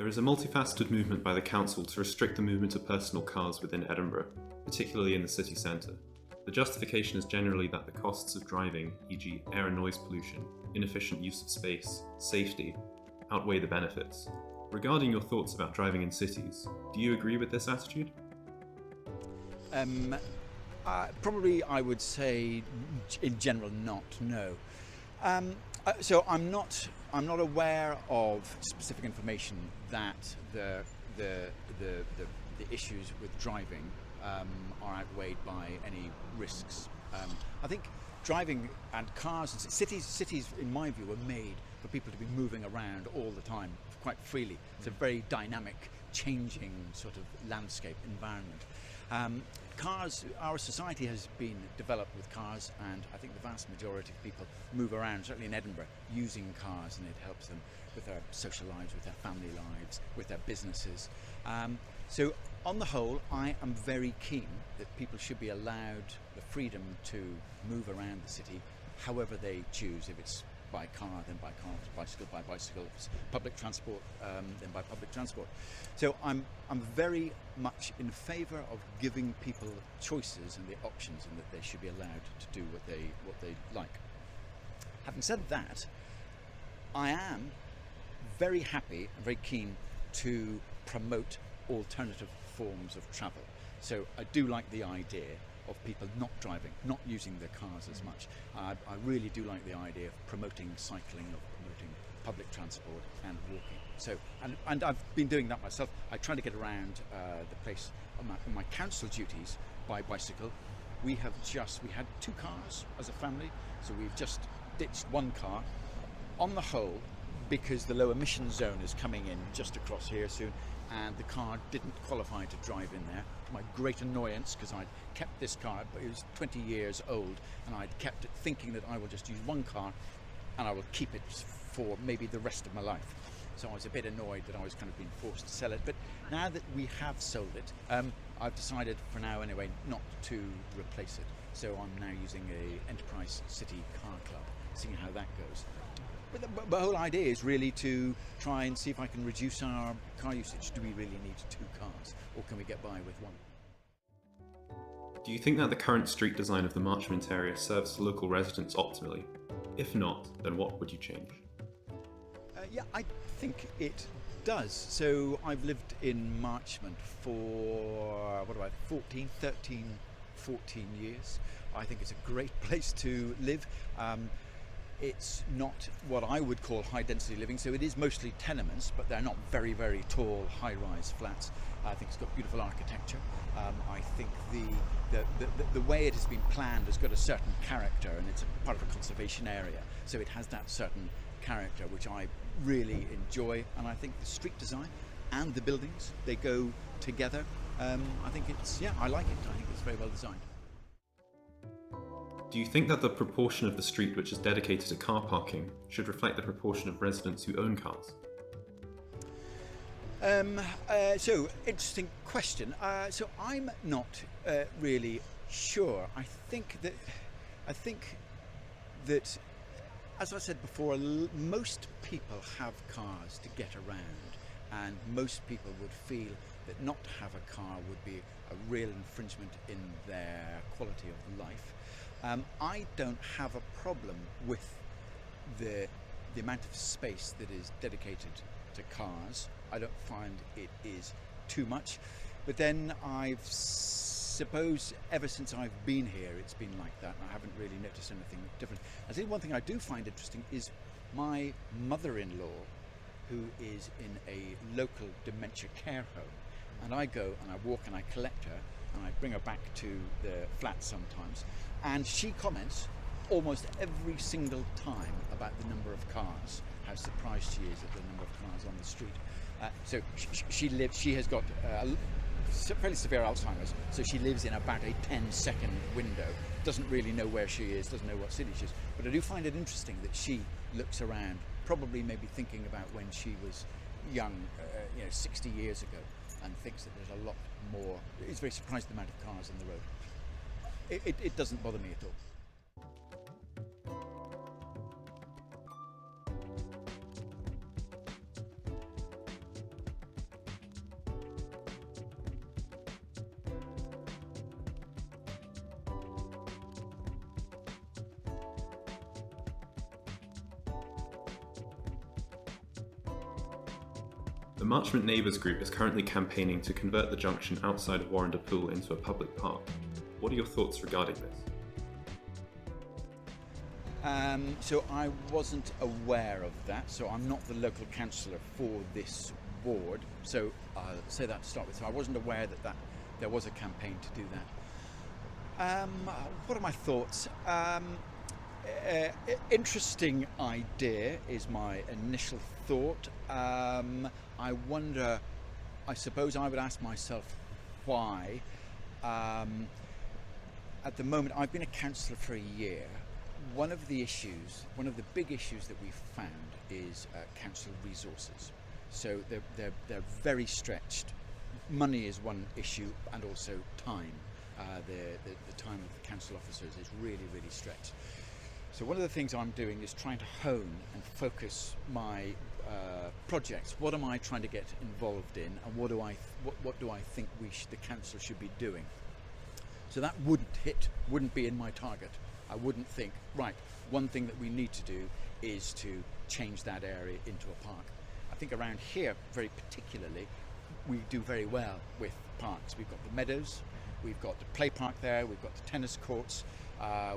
There is a multifaceted movement by the council to restrict the movement of personal cars within Edinburgh, particularly in the city centre. The justification is generally that the costs of driving, e.g. air and noise pollution, inefficient use of space, safety, outweigh the benefits. Regarding your thoughts about driving in cities, do you agree with this attitude? Probably I would say in general no. So I'm not aware of specific information that the issues with driving are outweighed by any risks. I think driving and cars and cities in my view are made for people to be moving around all the time quite freely. It's a very dynamic, changing sort of landscape environment. Cars, our society has been developed with cars, and I think the vast majority of people move around, certainly in Edinburgh, using cars, and it helps them with their social lives, with their family lives, with their businesses. So on the whole, I am very keen that people should be allowed the freedom to move around the city however they choose. If it's by car, then by car. If it's bicycle, by bicycle. If it's public transport, then by public transport. So I'm very much in favour of giving people choices and the options, and that they should be allowed to do what they like. Having said that, I am very happy and very keen to promote alternative forms of travel. So I do like the idea of people not driving, not using their cars as much. I really do like the idea of promoting cycling, of promoting public transport and walking. So, and I've been doing that myself. I try to get around the place on my council duties by bicycle. We had 2 cars as a family, so we've just ditched 1 car. On the whole, because the low emission zone is coming in just across here soon, and the car didn't qualify to drive in there, to my great annoyance, because I'd kept this car, but it was 20 years old, and I'd kept it thinking that I will just use 1 car and I will keep it for maybe the rest of my life. So I was a bit annoyed that I was kind of being forced to sell it. But now that we have sold it, I've decided for now anyway not to replace it. So I'm now using a Enterprise City Car Club, seeing how that goes. But the whole idea is really to try and see if I can reduce our car usage. Do we really need 2 cars, or can we get by with 1? Do you think that the current street design of the Marchmont area serves local residents optimally? If not, then what would you change? Yeah, I think it does. So I've lived in Marchmont for 14 years. I think it's a great place to live. It's not what I would call high density living, so it is mostly tenements, but they're not very, very tall, high-rise flats. I think it's got beautiful architecture. I think the way it has been planned has got a certain character, and it's a part of a conservation area, so it has that certain character which I really enjoy. And I think the street design and the buildings, they go together. I think I like it. I think it's very well designed. Do you think that the proportion of the street which is dedicated to car parking should reflect the proportion of residents who own cars? So, interesting question. So I'm not really sure. I think that, as I said before, most people have cars to get around, and most people would feel that not to have a car would be a real infringement in their quality of life. I don't have a problem with the amount of space that is dedicated to cars. I don't find it is too much. But then I suppose ever since I've been here, it's been like that. I haven't really noticed anything different. I think one thing I do find interesting is my mother-in-law, who is in a local dementia care home. And I go and I walk and I collect her, and I bring her back to the flat sometimes, and she comments almost every single time about the number of cars, how surprised she is at the number of cars on the street. So she has got fairly severe Alzheimer's, so she lives in about a 10-second window, doesn't really know where she is, doesn't know what city she is. But I do find it interesting that she looks around, probably maybe thinking about when she was young, 60 years ago, and thinks that there's a lot more. Is very surprised at the amount of cars on the road. It doesn't bother me at all. The Marchmont Neighbours group is currently campaigning to convert the junction outside of Warrender Pool into a public park. What are your thoughts regarding this? So I wasn't aware of that, so I'm not the local councillor for this ward, so I'll say that to start with. So I wasn't aware that there was a campaign to do that. What are my thoughts? Interesting idea is my initial thought. I wonder, I suppose I would ask myself why. At the moment, I've been a councillor for a year. One of the big issues that we've found is council resources. So they're very stretched. Money is one issue, and also time. The time of the council officers is really, really stretched. So one of the things I'm doing is trying to hone and focus my projects. What am I trying to get involved in, and what do I think the council should be doing? So that wouldn't be in my target. I wouldn't think, right, one thing that we need to do is to change that area into a park. I think around here, very particularly, we do very well with parks. We've got the meadows, we've got the play park there, we've got the tennis courts,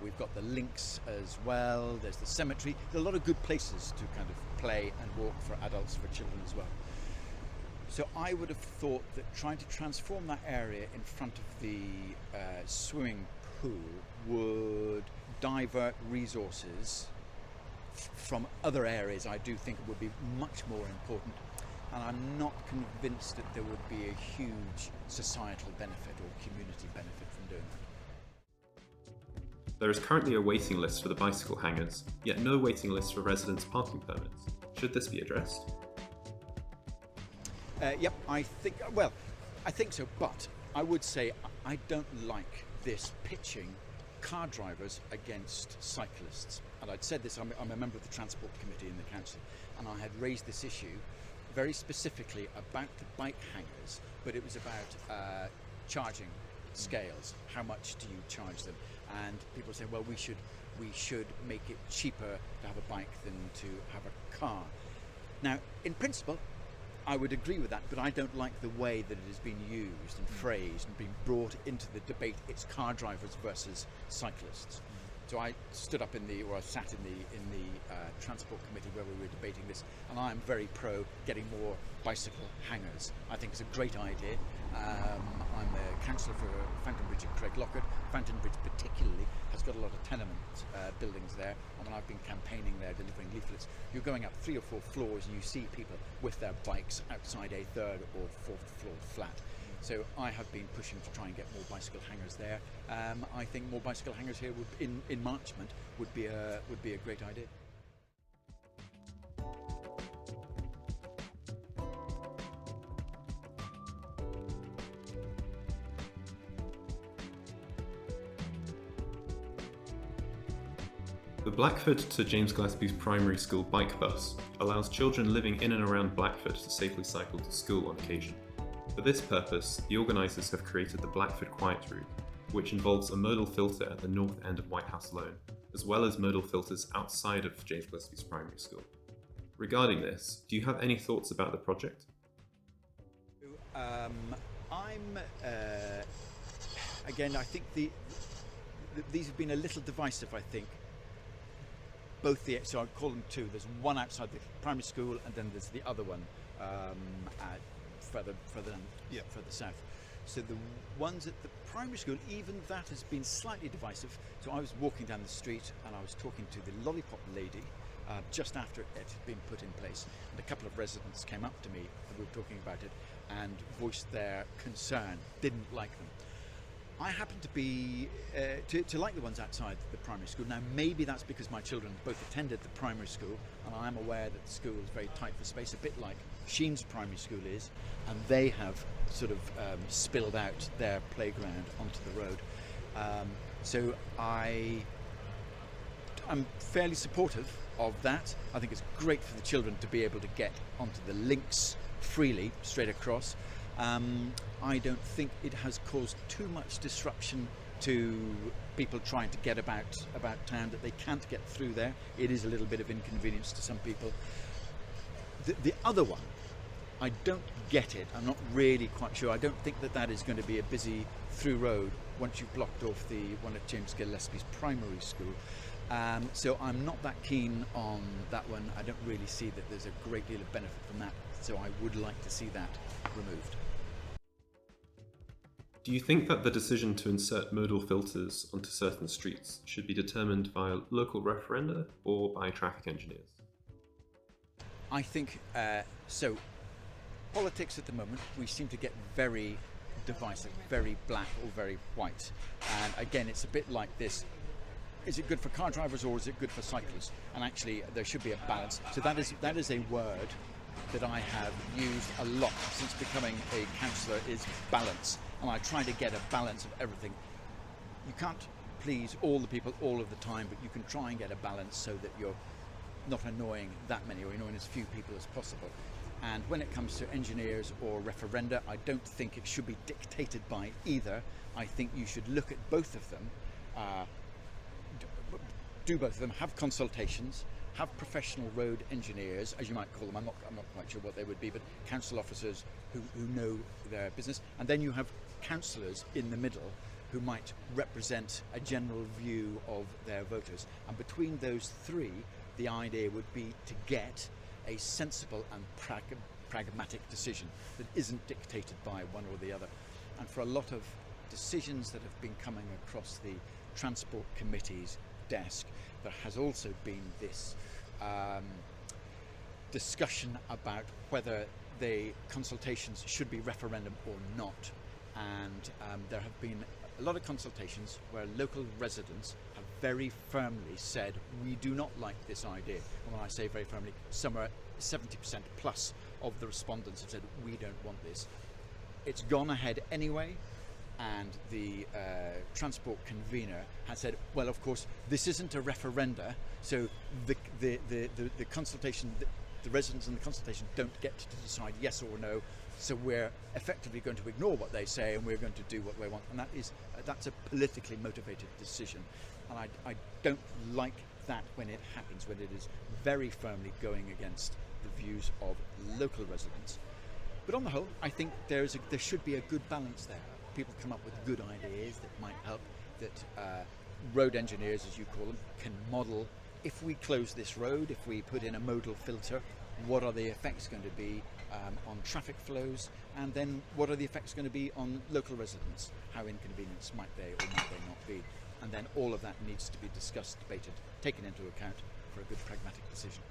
we've got the links as well, there's the cemetery. There are a lot of good places to kind of play and walk for adults, for children as well. So I would have thought that trying to transform that area in front of the swimming pool would divert resources from other areas. I do think it would be much more important, and I'm not convinced that there would be a huge societal benefit or community benefit from doing that. There is currently a waiting list for the bicycle hangars, yet no waiting list for residents' parking permits. Should this be addressed? Yep, I think so, but I would say I don't like this pitching car drivers against cyclists. And I'd said this, I'm a member of the Transport Committee in the Council, and I had raised this issue very specifically about the bike hangers, but it was about charging scales. How much do you charge them? And people say, well, we should make it cheaper to have a bike than to have a car. Now, in principle, I would agree with that, but I don't like the way that it has been used and phrased and been brought into the debate. It's car drivers versus cyclists. So I sat in the Transport Committee where we were debating this, and I'm very pro getting more bicycle hangars. I think it's a great idea. I'm a councillor for Fountainbridge and Craiglockhart. Fountainbridge particularly has got a lot of tenement buildings there, and when I've been campaigning there delivering leaflets, you're going up 3 or 4 floors and you see people with their bikes outside a 3rd or 4th floor flat. So I have been pushing to try and get more bicycle hangars there. I think more bicycle hangars here in Marchmont would be a great idea. The Blackford to James Gillespie's primary school bike bus allows children living in and around Blackford to safely cycle to school on occasion. For this purpose, the organisers have created the Blackford Quiet Route, which involves a modal filter at the north end of White House Loan, as well as modal filters outside of James Gillespie's primary school. Regarding this, do you have any thoughts about the project? Again, I think these have been a little divisive, I think. So I'd call them two. There's one outside the primary school, and then there's the other one further south. So the ones at the primary school, even that has been slightly divisive. So I was walking down the street and I was talking to the lollipop lady just after it had been put in place, and a couple of residents came up to me and we were talking about it and voiced their concern, didn't like them. I happen to be to like the ones outside the primary school. Now maybe that's because my children both attended the primary school, and I'm aware that the school is very tight for space, a bit like Sheen's primary school is, and they have sort of spilled out their playground onto the road. So I'm fairly supportive of that. I think it's great for the children to be able to get onto the links freely straight across. I don't think it has caused too much disruption to people trying to get about town, that they can't get through there. It is a little bit of inconvenience to some people. The other one, I don't get it. I'm not really quite sure. I don't think that that is going to be a busy through road once you've blocked off the one at James Gillespie's primary school. So I'm not that keen on that one. I don't really see that there's a great deal of benefit from that. So I would like to see that removed. Do you think that the decision to insert modal filters onto certain streets should be determined via local referenda or by traffic engineers? I think, so politics at the moment, we seem to get very divisive, very black or very white. And again, it's a bit like this. Is it good for car drivers or is it good for cyclists? And actually, there should be a balance. So that is a word that I have used a lot since becoming a councillor, is balance. And I try to get a balance of everything. You can't please all the people all of the time, but you can try and get a balance so that you're not annoying that many or annoying as few people as possible. And when it comes to engineers or referenda, I don't think it should be dictated by either. I think you should look at both of them, do both of them, have consultations, have professional road engineers, as you might call them. I'm not quite sure what they would be, but council officers who know their business. And then you have councillors in the middle who might represent a general view of their voters. And between those three, the idea would be to get a sensible and pragmatic decision that isn't dictated by one or the other. And for a lot of decisions that have been coming across the Transport Committee's desk, there has also been this discussion about whether the consultations should be referendum or not. And there have been a lot of consultations where local residents have very firmly said, we do not like this idea. And when I say very firmly, somewhere 70% plus of the respondents have said, we don't want this. It's gone ahead anyway, and the transport convener has said, well, of course, this isn't a referenda, so the consultation, the residents in the consultation don't get to decide yes or no, so we're effectively going to ignore what they say and we're going to do what they want. And that's a politically motivated decision. And I don't like that when it happens, when it is very firmly going against the views of local residents. But on the whole, I think there should be a good balance there. People come up with good ideas that might help, that road engineers, as you call them, can model. If we close this road, if we put in a modal filter, what are the effects going to be on traffic flows, and then what are the effects going to be on local residents? How inconvenienced might they or might they not be? And then all of that needs to be discussed, debated, taken into account for a good pragmatic decision.